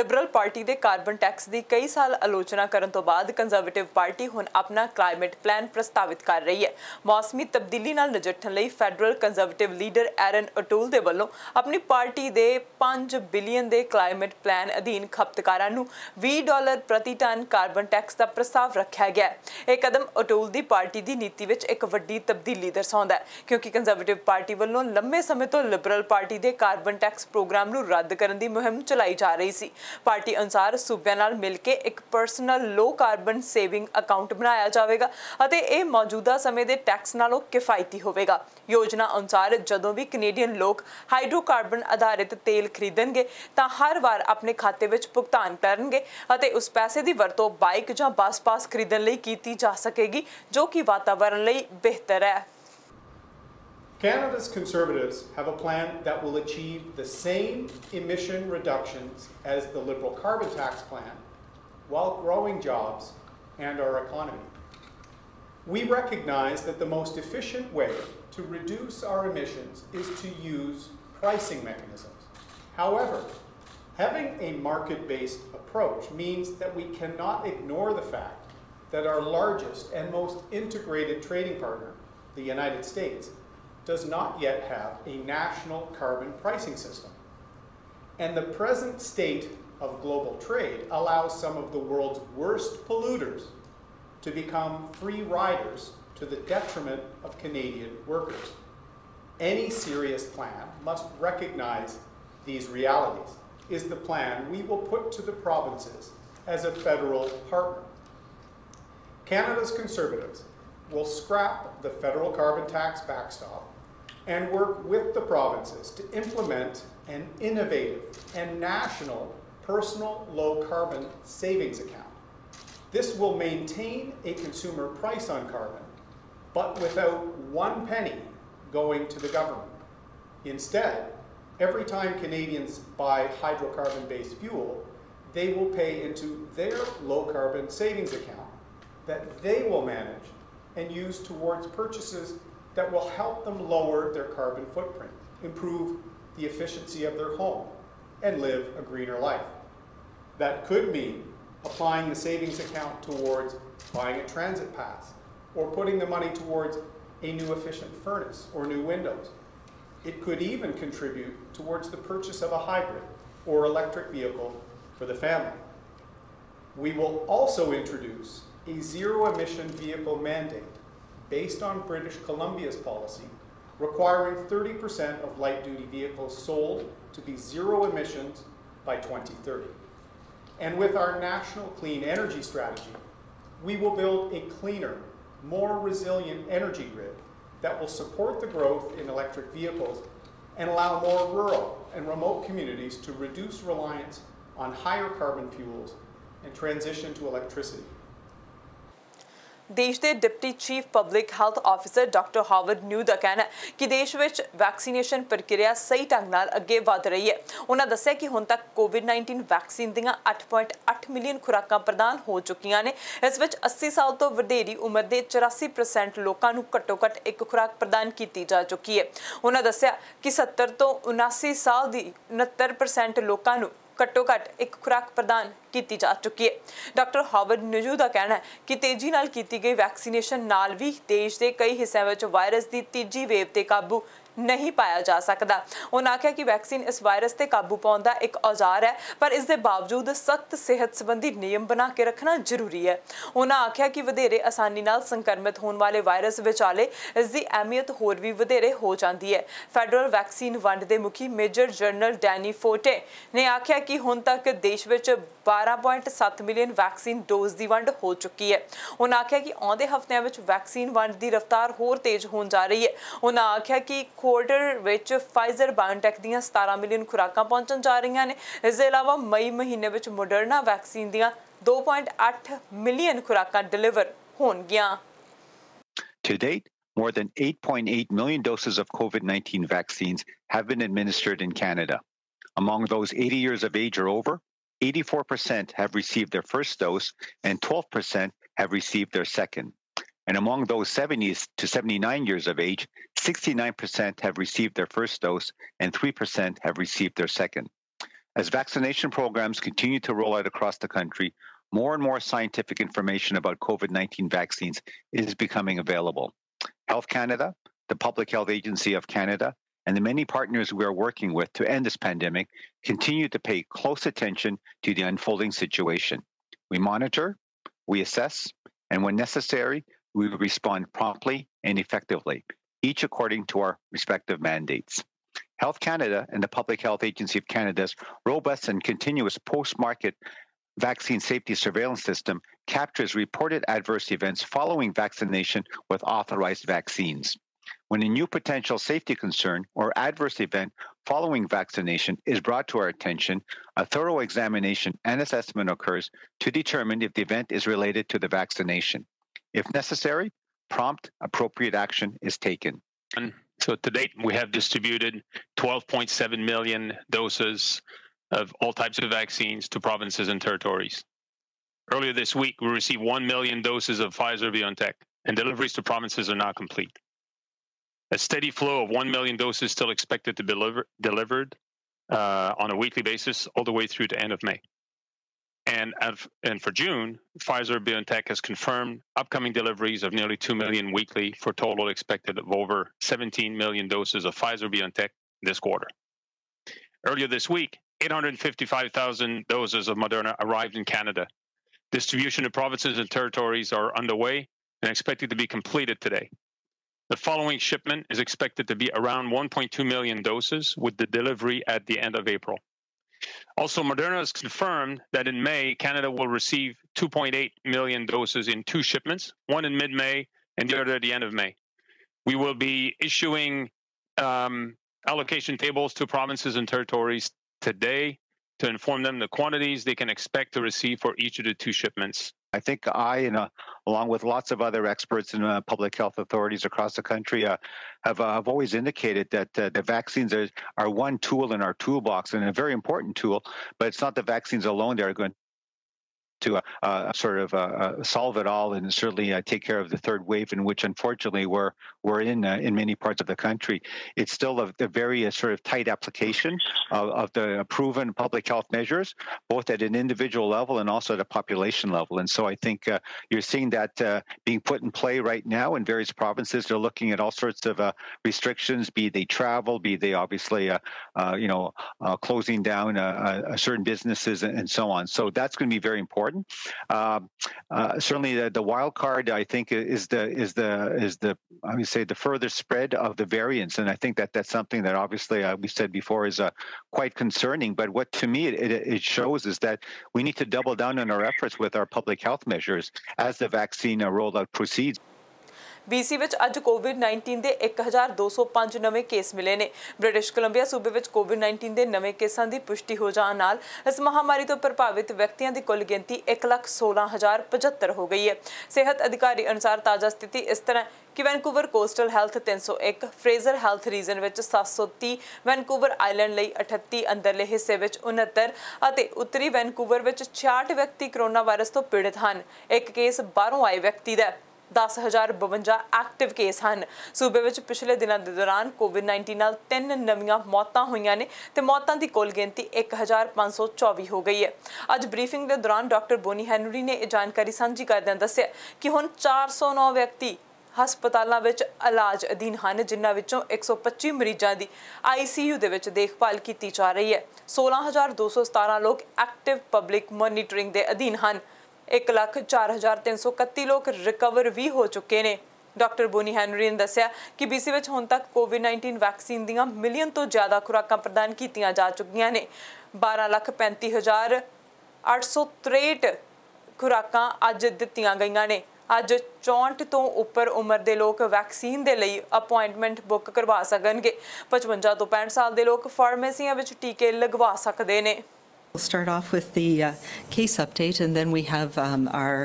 Liberal party ਦੇ carbon tax ਦੀ ਕਈ ਸਾਲ ਆਲੋਚਨਾ ਕਰਨ ਤੋਂ ਬਾਅਦ ਕੰਜ਼ਰਵੇਟਿਵ ਪਾਰਟੀ ਹੁਣ ਆਪਣਾ ਕਲਾਈਮੇਟ ਪਲਾਨ ਪ੍ਰਸਤਾਵਿਤ ਕਰ ਰਹੀ ਹੈ। ਮੌਸਮੀ ਤਬਦੀਲੀ ਨਾਲ ਨਜਿੱਠਣ ਲਈ ਫੈਡਰਲ ਕੰਜ਼ਰਵੇਟਿਵ ਲੀਡਰ ਐਰਨ ਓਟੂਲ ਦੇ ਵੱਲੋਂ ਆਪਣੀ ਪਾਰਟੀ ਦੇ 5 ਬਿਲੀਅਨ ਦੇ ਕਲਾਈਮੇਟ ਪਲਾਨ ਅਧੀਨ ਖਪਤਕਾਰਾਂ ਨੂੰ $20 ਪ੍ਰਤੀ ਟਨ ਕਾਰਬਨ ਟੈਕਸ ਦਾ ਪ੍ਰਸਤਾਵ ਰੱਖਿਆ ਗਿਆ ਹੈ। ਇਹ ਕਦਮ ਓਟੂਲ ਦੀ ਪਾਰਟੀ ਦੀ ਨੀਤੀ ਵਿੱਚ ਇੱਕ ਵੱਡੀ ਤਬਦੀਲੀ ਦਰਸਾਉਂਦਾ ਹੈ, ਕਿਉਂਕਿ ਕੰਜ਼ਰਵੇਟਿਵ ਪਾਰਟੀ ਵੱਲੋਂ ਲੰਮੇ ਸਮੇਂ ਤੋਂ ਲਿਬਰਲ ਪਾਰਟੀ ਦੇ ਕਾਰਬਨ ਟੈਕਸ ਪ੍ਰੋਗਰਾਮ ਨੂੰ ਰੱਦ ਕਰਨ ਦੀ ਮੁਹਿੰਮ ਚਲਾਈ ਜਾ ਰਹੀ ਸੀ। ਪਾਰਟੀ ਅਨੁਸਾਰ ਸੂਬਿਆਂ ਨਾਲ ਮਿਲ ਕੇ ਇੱਕ ਪਰਸਨਲ ਲੋ ਕਾਰਬਨ ਸੇਵਿੰਗ ਅਕਾਊਂਟ ਬਣਾਇਆ ਜਾਵੇਗਾ ਅਤੇ ਇਹ ਮੌਜੂਦਾ ਸਮੇਂ ਦੇ ਟੈਕਸ ਨਾਲੋਂ ਕਿਫਾਇਤੀ ਹੋਵੇਗਾ। ਯੋਜਨਾ ਅਨੁਸਾਰ ਜਦੋਂ ਵੀ ਕੈਨੇਡੀਅਨ ਲੋਕ ਹਾਈਡਰੋਕਾਰਬਨ ਆਧਾਰਿਤ ਤੇਲ ਖਰੀਦਣਗੇ ਤਾਂ ਹਰ ਵਾਰ ਆਪਣੇ ਖਾਤੇ ਵਿੱਚ ਭੁਗਤਾਨ ਕਰਨਗੇ ਅਤੇ ਉਸ ਪੈਸੇ ਦੀ ਵਰਤੋਂ ਬਾਈਕ ਜਾਂ ਬੱਸ ਪਾਸ ਖਰੀਦਣ ਲਈ ਕੀਤੀ ਜਾ ਸਕੇਗੀ, ਜੋ ਕਿ ਵਾਤਾਵਰਣ ਲਈ ਬਿਹਤਰ ਹੈ। Canada's Conservatives have a plan that will achieve the same emission reductions as the Liberal carbon tax plan while growing jobs and our economy. We recognize that the most efficient way to reduce our emissions is to use pricing mechanisms. However, having a market-based approach means that we cannot ignore the fact that our largest and most integrated trading partner, the United States, does not yet have a national carbon pricing system. And the present state of global trade allows some of the world's worst polluters to become free riders to the detriment of Canadian workers. Any serious plan must recognize these realities. Is the plan we will put to the provinces as a federal partner. Canada's Conservatives will scrap the federal carbon tax backstop and work with the provinces to implement an innovative and national personal low carbon savings account. This will maintain a consumer price on carbon, but without one penny going to the government. Instead, every time Canadians buy hydrocarbon-based fuel, they will pay into their low carbon savings account that they will manage and use towards purchases that will help them lower their carbon footprint, improve the efficiency of their home, and live a greener life. That could mean applying the savings account towards buying a transit pass, or putting the money towards a new efficient furnace or new windows. It could even contribute towards the purchase of a hybrid or electric vehicle for the family. We will also introduce a zero-emission vehicle mandate based on British Columbia's policy, requiring 30% of light-duty vehicles sold to be zero emissions by 2030. And with our national clean energy strategy, we will build a cleaner, more resilient energy grid that will support the growth in electric vehicles and allow more rural and remote communities to reduce reliance on higher carbon fuels and transition to electricity. ਦੇਸ਼ ਦੇ deputy chief public health officer doctor Howard Njoo ਦਾ ਕਹਿਣਾ ਹੈ ਕਿ ਦੇਸ਼ ਵਿੱਚ vaccination ਪ੍ਰਕਿਰਿਆ ਸਹੀ ਢੰਗ ਨਾਲ ਅੱਗੇ ਵਧ ਰਹੀ ਹੈ। ਉਹਨਾਂ ਦੱਸਿਆ ਕਿ ਹੁਣ ਤੱਕ ਕੋਵਿਡ-19 ਵੈਕਸੀਨ ਦੀਆਂ 8.8 ਮਿਲੀਅਨ ਖੁਰਾਕਾਂ ਪ੍ਰਦਾਨ ਹੋ ਚੁੱਕੀਆਂ ਨੇ। ਇਸ ਵਿੱਚ 80 ਸਾਲ ਤੋਂ ਵਧੇਰੀ ਉਮਰ ਦੇ 84% ਲੋਕਾਂ ਨੂੰ ਘੱਟੋ-ਘੱਟ ਇੱਕ ਖੁਰਾਕ ਪ੍ਰਦਾਨ ਕੀਤੀ ਜਾ ਚੁੱਕੀ ਹੈ। ਉਹਨਾਂ ਦੱਸਿਆ ਕਿ 70 ਤੋਂ 79 ਸਾਲ ਦੀ 69% ਲੋਕਾਂ ਨੂੰ ਘੱਟੋ ਘੱਟ ਇੱਕ ਖੁਰਾਕ ਪ੍ਰਦਾਨ ਕੀਤੀ ਜਾ ਚੁੱਕੀ ਹੈ। ਡਾਕਟਰ ਹਾਵਰਡ ਨਿਊ ਦਾ ਕਹਿਣਾ ਹੈ ਕਿ ਤੇਜ਼ੀ ਨਾਲ ਕੀਤੀ ਗਈ ਵੈਕਸੀਨੇਸ਼ਨ ਨਾਲ ਵੀ ਦੇਸ਼ ਦੇ ਕਈ ਹਿੱਸਿਆਂ ਵਿੱਚ ਵਾਇਰਸ ਦੀ ਤੀਜੀ ਵੇਵ ਤੇ ਕਾਬੂ ਨਹੀਂ ਪਾਇਆ ਜਾ ਸਕਦਾ। ਉਹਨਾਂ ਆਖਿਆ ਕਿ ਵੈਕਸੀਨ ਇਸ ਵਾਇਰਸ ਤੇ ਕਾਬੂ ਪਾਉਣ ਦਾ ਇੱਕ ਔਜ਼ਾਰ ਹੈ, ਪਰ ਇਸ ਦੇ ਬਾਵਜੂਦ ਸਖਤ ਸਿਹਤ ਸੰਬੰਧੀ ਨਿਯਮ ਬਣਾ ਕੇ ਰੱਖਣਾ ਜ਼ਰੂਰੀ ਹੈ। ਉਹਨਾਂ ਆਖਿਆ ਕਿ ਵਧੇਰੇ ਆਸਾਨੀ ਨਾਲ ਸੰਕਰਮਿਤ ਹੋਣ ਵਾਲੇ ਵਾਇਰਸ ਵਿਚਾਲੇ ਇਸ ਦੀ ਅਹਿਮੀਅਤ ਹੋਰ ਵੀ ਵਧੇਰੇ ਹੋ ਜਾਂਦੀ ਹੈ। ਫੈਡਰਲ ਵੈਕਸੀਨ ਵੰਡ ਦੇ ਮੁਖੀ ਮੇਜਰ ਜਨਰਲ ਡੈਨੀ ਫੋਟੇ ਨੇ ਆਖਿਆ ਕਿ ਹੁਣ ਤੱਕ ਦੇਸ਼ ਵਿੱਚ 12.7 ਮਿਲੀਅਨ ਵੈਕਸੀਨ ਡੋਜ਼ ਦੀ ਵੰਡ ਹੋ ਚੁੱਕੀ ਹੈ। ਉਹਨਾਂ ਆਖਿਆ ਕਿ ਆਉਂਦੇ ਹਫ਼ਤਿਆਂ ਵਿੱਚ ਵੈਕਸੀਨ ਵੰਡ ਦੀ ਰਫ਼ਤਾਰ ਹੋਰ ਤੇਜ਼ ਹੋਣ ਜਾ ਰਹੀ ਹੈ। ਉਹਨਾਂ ਆਖਿਆ ਕਿ ਕੁਆਰਟਰ ਵਿੱਚ ਫਾਈਜ਼ਰ ਬਾਇਓਟੈਕ ਦੀਆਂ 17 ਮਿਲੀਅਨ ਖੁਰਾਕਾਂ ਪਹੁੰਚਣ ਜਾ ਰਹੀਆਂ ਨੇ। ਇਸ ਦੇ ਇਲਾਵਾ ਮਈ ਮਹੀਨੇ ਵਿੱਚ ਮੋਡਰਨਾ ਵੈਕਸੀਨ ਦੀਆਂ 2.8 ਮਿਲੀਅਨ ਖੁਰਾਕਾਂ ਡਿਲੀਵਰ ਹੋਣਗੀਆਂ। To date, more than 8.8 million doses of COVID-19 vaccines have been administered in Canada. Among those 80 years of age or over, 84% have received their first dose and 12% have received their second. And among those 70 to 79 years of age, 69% have received their first dose and 3% have received their second. As vaccination programs continue to roll out across the country, more and more scientific information about COVID-19 vaccines is becoming available. Health Canada, the Public Health Agency of Canada, and the many partners we are working with to end this pandemic continue to pay close attention to the unfolding situation. We monitor, we assess, and when necessary, we respond promptly and effectively, each according to our respective mandates. Health Canada and the Public Health Agency of Canada's robust and continuous post-market vaccine safety surveillance system captures reported adverse events following vaccination with authorized vaccines. When a new potential safety concern or adverse event following vaccination is brought to our attention, a thorough examination and assessment occurs to determine if the event is related to the vaccination. If necessary, prompt, appropriate action is taken. So to date, we have distributed 12.7 million doses of all types of vaccines to provinces and territories. Earlier this week, we received 1 million doses of Pfizer-BioNTech, and deliveries to provinces are now complete. A steady flow of 1 million doses still expected to be delivered on a weekly basis all the way through to end of May. And for June, Pfizer-BioNTech has confirmed upcoming deliveries of nearly 2 million weekly for a total expected of over 17 million doses of Pfizer-BioNTech this quarter. Earlier this week, 855,000 doses of Moderna arrived in Canada. Distribution to provinces and territories are underway and expected to be completed today. The following shipment is expected to be around 1.2 million doses, with the delivery at the end of April. Also, Moderna has confirmed that in May, Canada will receive 2.8 million doses in 2 shipments, one in mid-May and the other at the end of May. We will be issuing allocation tables to provinces and territories today to inform them the quantities they can expect to receive for each of the 2 shipments. I think along with lots of other experts and public health authorities across the country, have always indicated that the vaccines are one tool in our toolbox and a very important tool, but it's not the vaccines alone that are going to solve it all and certainly take care of the third wave, in which unfortunately we're in many parts of the country. It's still a very sort of tight application of the proven public health measures, both at an individual level and also at a population level. And so I think you're seeing that being put in play right now in various provinces. They're looking at all sorts of restrictions, be they travel, be they obviously closing down certain businesses and so on. So that's going to be very important. Certainly, the wild card, I think, is the I would say the further spread of the variants, and I think that's something that obviously we said before is quite concerning. But what to me it shows is that we need to double down on our efforts with our public health measures as the vaccine rollout proceeds. BC ਵਿੱਚ ਅੱਜ COVID-19 ਦੇ 1205 ਨਵੇਂ case ਮਿਲੇ ਨੇ। British Columbia ਸੂਬੇ ਵਿੱਚ COVID-19 ਦੇ ਨਵੇਂ ਕੇਸਾਂ ਦੀ ਪੁਸ਼ਟੀ ਹੋ ਜਾਣ ਨਾਲ ਇਸ ਮਹਾਮਾਰੀ ਤੋਂ ਪ੍ਰਭਾਵਿਤ ਵਿਅਕਤੀਆਂ ਦੀ ਕੁੱਲ ਗਿਣਤੀ 1,16,075 ਹੋ ਗਈ ਹੈ। ਸਿਹਤ ਅਧਿਕਾਰੀ ਅਨੁਸਾਰ ਤਾਜ਼ਾ ਸਥਿਤੀ ਇਸ ਤਰ੍ਹਾਂ ਕਿ Vancouver Coastal Health 301, Fraser Health region ਵਿੱਚ 730, ਵੈਨਕੂਵਰ ਆਈਲੈਂਡ ਲਈ 38, ਅੰਦਰਲੇ ਹਿੱਸੇ ਵਿੱਚ 69 ਅਤੇ ਉੱਤਰੀ ਵੈਨਕੂਵਰ ਵਿੱਚ 66 ਵਿਅਕਤੀ ਕੋਰੋਨਾ ਵਾਇਰਸ ਤੋਂ ਪੀੜਤ ਹਨ। ਇੱਕ ਕੇਸ ਬਾਹਰੋਂ ਆਏ ਵਿਅਕਤੀ ਦਾ 10,052 ਐਕਟਿਵ ਕੇਸ ਹਨ। ਸੂਬੇ ਵਿੱਚ ਪਿਛਲੇ ਦਿਨਾਂ ਦੇ ਦੌਰਾਨ COVID-19 ਨਾਲ 3 ਨਵੀਆਂ ਮੌਤਾਂ ਹੋਈਆਂ ਨੇ ਤੇ ਮੌਤਾਂ ਦੀ ਕੁੱਲ ਗਿਣਤੀ 1,524 ਹੋ ਗਈ ਹੈ। ਅੱਜ ਬਰੀਫਿੰਗ ਦੇ ਦੌਰਾਨ ਡਾਕਟਰ ਬੋਨੀ ਹੈਨਰੀ ਨੇ ਇਹ ਜਾਣਕਾਰੀ ਸਾਂਝੀ ਕਰਦਿਆਂ ਦੱਸਿਆ ਕਿ ਹੁਣ 409 ਵਿਅਕਤੀ ਹਸਪਤਾਲਾਂ ਵਿੱਚ ਇਲਾਜ ਅਧੀਨ ਹਨ, ਜਿਨ੍ਹਾਂ ਵਿੱਚੋਂ 125 ਮਰੀਜ਼ਾਂ ਦੀ ICU ਦੇ ਵਿੱਚ ਦੇਖਭਾਲ ਕੀਤੀ ਜਾ ਰਹੀ ਹੈ। 16,217 ਲੋਕ ਐਕਟਿਵ ਪਬਲਿਕ ਮੋਨੀਟਰਿੰਗ ਦੇ ਅਧੀਨ ਹਨ। 1,04,331 ਲੋਕ ਰਿਕਵਰ ਵੀ ਹੋ ਚੁੱਕੇ ਨੇ। ਡਾਕਟਰ ਬੋਨੀ ਹੈਨਰੀ ਨੇ ਦੱਸਿਆ ਕਿ BC ਵਿੱਚ ਹੁਣ ਤੱਕ COVID-19 ਵੈਕਸੀਨ ਦੀਆਂ ਮਿਲੀਅਨ ਤੋਂ ਜ਼ਿਆਦਾ ਖੁਰਾਕਾਂ ਪ੍ਰਦਾਨ ਕੀਤੀਆਂ ਜਾ ਚੁੱਕੀਆਂ ਨੇ। 12,35,863 ਖੁਰਾਕਾਂ ਅੱਜ ਦਿੱਤੀਆਂ ਗਈਆਂ ਨੇ। ਅੱਜ 64 ਤੋਂ ਉੱਪਰ ਉਮਰ ਦੇ ਲੋਕ ਵੈਕਸੀਨ ਦੇ ਲਈ ਅਪਾਇੰਟਮੈਂਟ ਬੁੱਕ ਕਰਵਾ ਸਕਣਗੇ। 55 ਤੋਂ 65 ਸਾਲ ਦੇ ਲੋਕ ਫਾਰਮੇਸੀਆਂ ਵਿੱਚ ਟੀਕੇ ਲਗਵਾ ਸਕਦੇ ਨੇ। We'll start off with the case update, and then we have our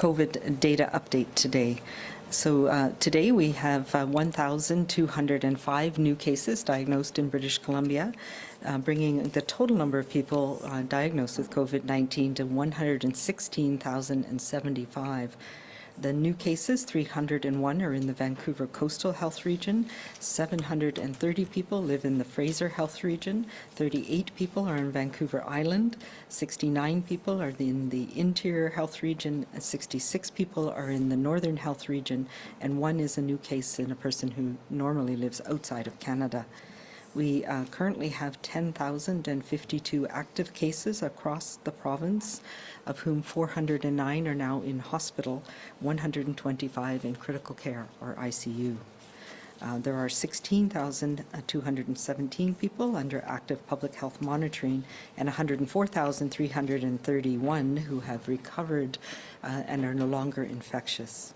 COVID data update today. So today we have 1,205 new cases diagnosed in British Columbia, bringing the total number of people diagnosed with COVID-19 to 116,075. The new cases, 301 are in the Vancouver Coastal Health Region, 730 people live in the Fraser Health Region, 38 people are in Vancouver Island, 69 people are in the Interior Health Region, and 66 people are in the Northern Health Region, and one is a new case in a person who normally lives outside of Canada. We currently have 10,052 active cases across the province, of whom 409 are now in hospital, 125 in critical care or ICU. There are 16,217 people under active public health monitoring and 104,331 who have recovered and are no longer infectious.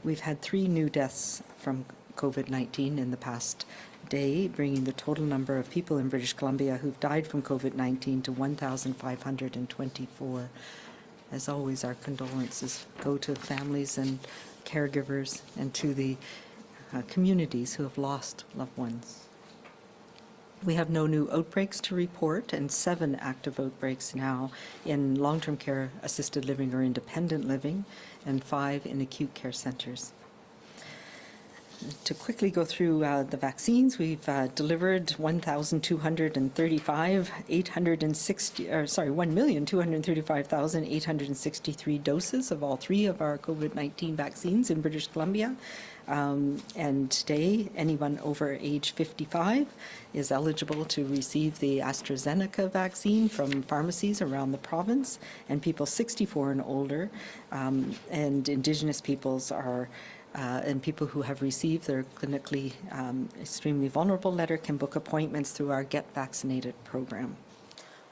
We've had 3 new deaths from COVID-19 in the past day, bringing the total number of people in British Columbia who've died from COVID-19 to 1,524. As always, our condolences go to families and caregivers and to the communities who have lost loved ones. We have no new outbreaks to report and 7 active outbreaks now in long-term care, assisted living or independent living, and 5 in acute care centres. To quickly go through the vaccines, we've delivered 1,235,863 doses of all 3 of our COVID-19 vaccines in British Columbia. And today, anyone over age 55 is eligible to receive the AstraZeneca vaccine from pharmacies around the province, and people 64 and older, and Indigenous peoples are and people who have received their clinically extremely vulnerable letter can book appointments through our Get Vaccinated program.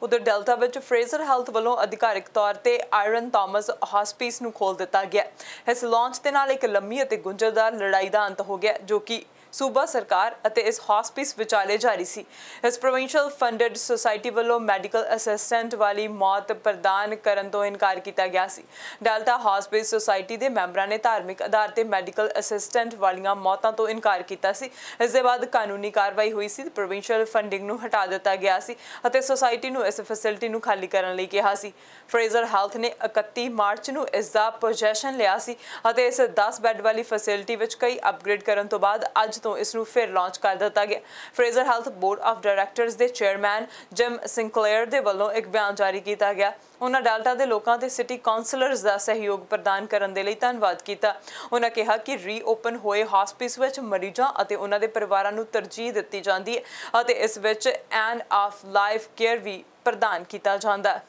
उधर delta विच Fraser health वालों अधिकारिक तौर ते iron Thomas hospice नूं खोल दिता गया। इस लॉन्च दे नाल एक लंबी अते गुंजरदार लड़ाई दा अंत हो गया जो कि सूबा सरकार अते इस हॉस्पिस विचाले जारी सी। इस प्रोविंशियल फंडेड सोसाइटी वालों मैडिकल असिस्टेंट वाली मौत प्रदान करन तो इनकार किया गया सी। डेल्टा हॉस्पिस सोसाइटी दे मैंबरां ने धार्मिक आधार ते मैडिकल असिस्टेंट वालियां मौतां तो इनकार किया सी। इस दे बाद कानूनी कार्रवाई हुई सी, प्रोविंशियल फंडिंग नूं हटा दिता गया सी अते सोसाइटी नूं इस फैसिलिटी नूं खाली करन लई कहा सी। फ्रेजर हेल्थ ने 31 मार्च नूं इस दा पोजेशन लिया सी अते इस 10 बैड वाली फैसिलिटी विच कई अपग्रेड करन तो बाद अज तो इसनूं फिर लॉन्च कर दिता गया। Fraser health board of directors दे चेयरमैन जिम सिंकलेयर दे वल्लों एक बयान जारी किया गया। उन्होंने डेल्टा के लोगों के सिटी काउंसलर्स का सहयोग प्रदान करने के लिए धन्यवाद किया। उन्होंने कहा कि रीओपन होए हॉस्पिस विच मरीजों और उन्होंने परिवारों को तरजीह दी जाती है और इस विच एंड ऑफ लाइफ केयर भी प्रदान किया जाता है।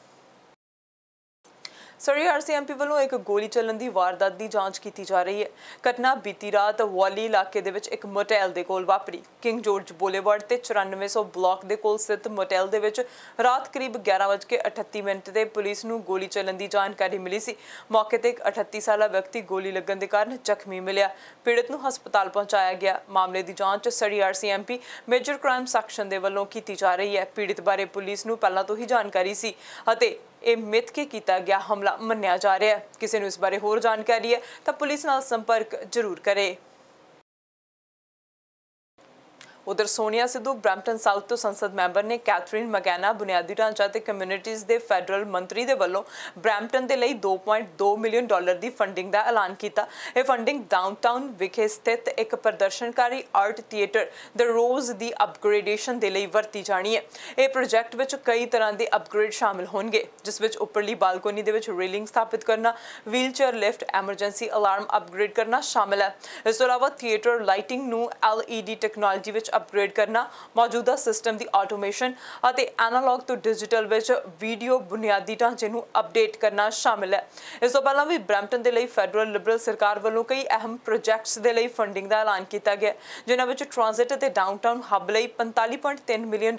सरी RCMP वालों एक गोली चलन की वारदात की जांच की जा रही है। घटना बीती रात वॉली इलाके दे विच एक मोटेल दे कोल वापरी। किंग जॉर्ज बोलेवर्ड ते 9400 ब्लॉक दे कोल स्थित मोटेल दे विच रात करीब 11:38 ते पुलिस नूं गोली चलन की जानकारी मिली सी। मौके ते एक 38 साला व्यक्ति गोली लगन के कारण जख्मी मिलिया। पीड़ित नूं हस्पताल पहुंचाया गया। मामले की जांच सरी RCMP मेजर क्राइम सैक्शन दे वल्लों की जा रही है। पीड़ित बारे पुलिस नूं पहलां तो ही जानकारी सी अते ਇਹ ਮਿੱਥ ਕੇ ਕੀਤਾ ਗਿਆ ਹਮਲਾ ਮੰਨਿਆ ਜਾ ਰਿਹਾ ਹੈ। ਕਿਸੇ ਨੂੰ ਇਸ ਬਾਰੇ ਹੋਰ ਜਾਣਕਾਰੀ ਹੈ ਤਾਂ ਪੁਲਿਸ ਨਾਲ ਸੰਪਰਕ ਜ਼ਰੂਰ ਕਰੇ। उधर सोनिया सिद्धू ब्रैम्पटन साउथ तो संसद मैंबर ने कैथरीन मकैना बुनियादी ढांचा ते कम्युनिटीज़ के फैडरल मंत्री दे वल्लों ब्रैम्पटन के लिए $2.2 मिलियन की फंडिंग का ऐलान किया। यह फंडिंग डाउनटाउन विखे स्थित एक प्रदर्शनकारी आर्ट थिएटर द रोज की अपग्रेडेशन के लिए वरती जानी है। यह प्रोजैक्ट में कई तरह के अपग्रेड शामिल होंगे जिस विच उपरली बालकोनी दे विच रेलिंग स्थापित करना, wheel chair lift, emergency alarm upgrade करना शामिल है। इस तो इलावा थिएटर लाइटिंग नूं LED टैक्नोलॉजी विच अपग्रेड करना, मौजूदा सिस्टम की ऑटोमेशन और एनालॉग तो डिजिटल विच वीडियो बुनियादी ढांचे नूं अपडेट करना शामिल है। इस तो पहला भी ब्रैम्पटन के लिए फैडरल लिबरल सरकार वालों कई अहम प्रोजैक्ट्स के लिए फंडिंग का ऐलान किया गया जिन्हां विच ट्रांजिट और डाउनटाउन हब लिए $45.3 मिलियन,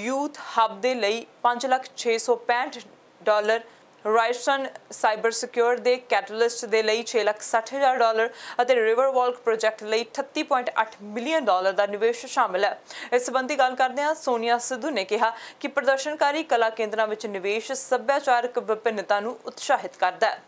यूथ हब के लिए $5,665, राइटसन साइबर सिक्योर दे कैटलिस्ट दे लिए $6,60,000 और रिवर वॉल्क प्रोजैक्ट लिए $38.8 मिलियन का निवेश शामिल है। इस संबंधी गल करदे सोनिया सिद्धू ने कहा कि प्रदर्शनकारी कला केंद्रों में निवेश सभ्याचारक विभिन्नता नूं उत्साहित करता है।